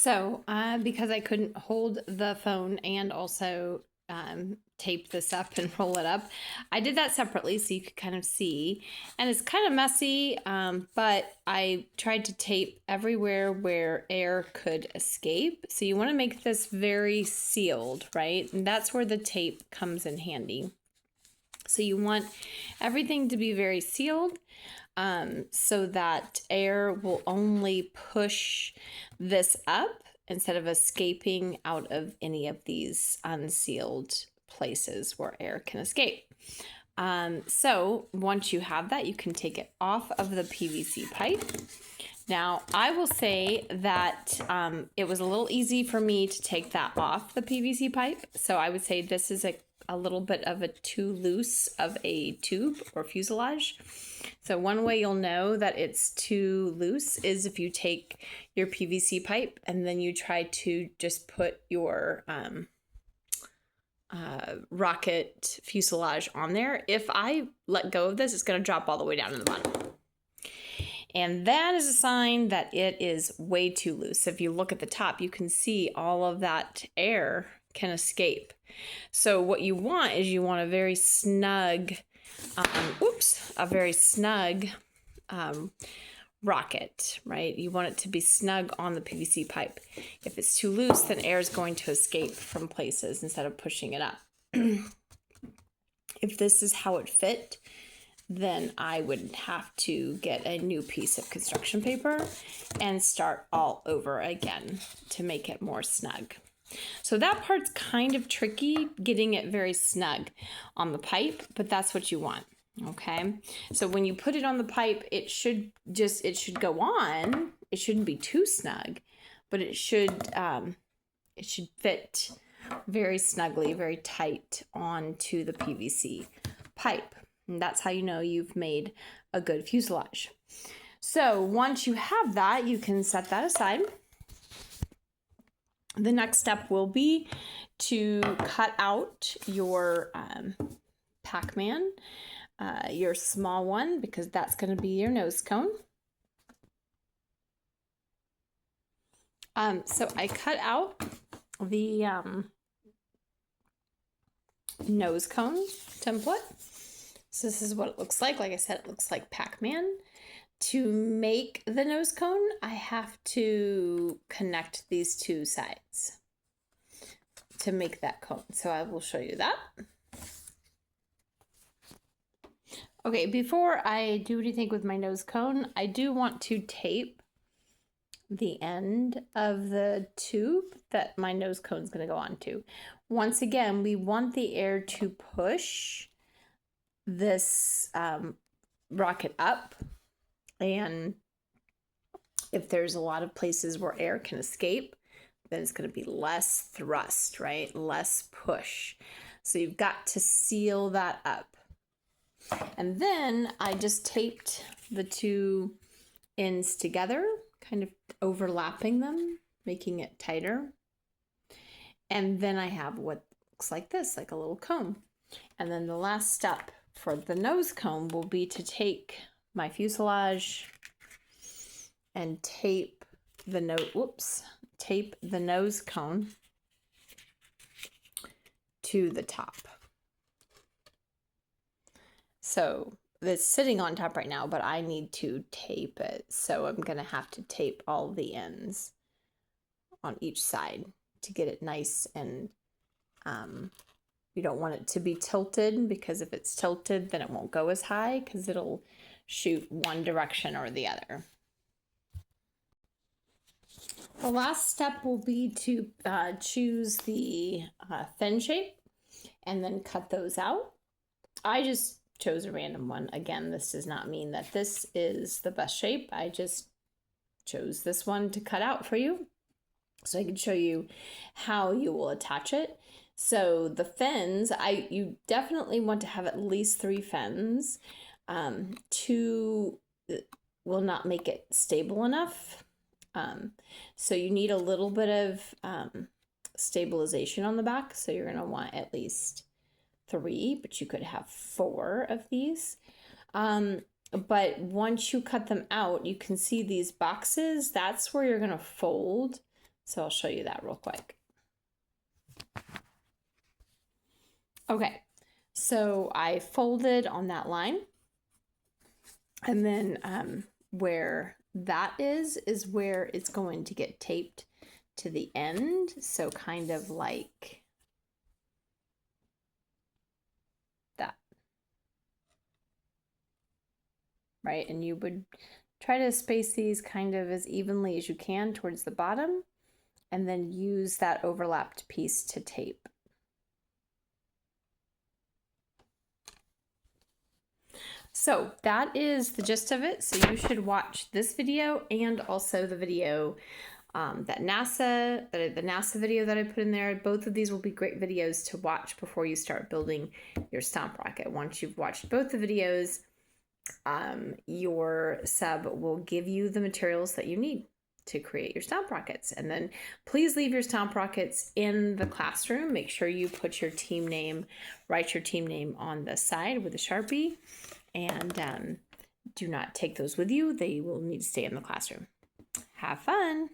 So, because I couldn't hold the phone and also tape this up and roll it up, I did that separately so you could kind of see. And it's kind of messy, but I tried to tape everywhere where air could escape. So you want to make this very sealed, right? And that's where the tape comes in handy. So you want everything to be very sealed, so that air will only push this up instead of escaping out of any of these unsealed places where air can escape. So once you have that, you can take it off of the PVC pipe. Now, I will say that it was a little easy for me to take that off the PVC pipe. So I would say this is a little bit of a too loose of a tube or fuselage. So one way you'll know that it's too loose is if you take your PVC pipe and then you try to just put your rocket fuselage on there. If I let go of this, it's going to drop all the way down to the bottom. And that is a sign that it is way too loose. If you look at the top, you can see all of that air can escape. So what you want is you want a very snug, rocket, right? You want it to be snug on the PVC pipe. If it's too loose, then air is going to escape from places instead of pushing it up. If this is how it fit, then I would have to get a new piece of construction paper and start all over again to make it more snug. So that part's kind of tricky, getting it very snug on the pipe, but that's what you want. Okay. So when you put it on the pipe, it should go on. It shouldn't be too snug, but it should fit very snugly, very tight onto the PVC pipe. And that's how you know you've made a good fuselage. So once you have that, you can set that aside. The next step will be to cut out your Pac-Man, your small one, because that's going to be your nose cone. So I cut out the nose cone template. So this is what it looks like. Like I said, it looks like Pac-Man. To make the nose cone, I have to connect these two sides to make that cone. So I will show you that. Okay, before I do anything with my nose cone, I do want to tape the end of the tube that my nose cone is going to go onto. Once again, we want the air to push this rocket up. And if there's a lot of places where air can escape, then it's going to be less thrust, right? Less push. So you've got to seal that up. And then I just taped the two ends together, kind of overlapping them, making it tighter. And then I have what looks like this, like a little comb. And then the last step for the nose cone will be to take my fuselage and tape the nose cone to the top. So it's sitting on top right now, but I need to tape it. So I'm going to have to tape all the ends on each side to get it nice, and you don't want it to be tilted, because if it's tilted, then it won't go as high because it'll shoot one direction or the other. The last step will be to choose the fin shape and then cut those out. I just chose a random one. Again, this does not mean that this is the best shape. I just chose this one to cut out for you so I can show you how you will attach it. So the fins, you definitely want to have at least 3 fins. 2 will not make it stable enough. So you need a little bit of stabilization on the back. So you're going to want at least 3, but you could have 4 of these. But once you cut them out, you can see these boxes. That's where you're going to fold So I'll show you that real quick. Okay, so I folded on that line, and then where that is where it's going to get taped to the end. So kind of like that, right? And you would try to space these kind of as evenly as you can towards the bottom, and then use that overlapped piece to tape. So that is the gist of it. So you should watch this video and also the video the NASA video that I put in there. Both of these will be great videos to watch before you start building your Stomp Rocket. Once you've watched both the videos, your sub will give you the materials that you need to create your Stomp Rockets. And then please leave your Stomp Rockets in the classroom. Make sure you put your team name, write your team name on the side with a Sharpie, and do not take those with you. They will need to stay in the classroom. Have fun.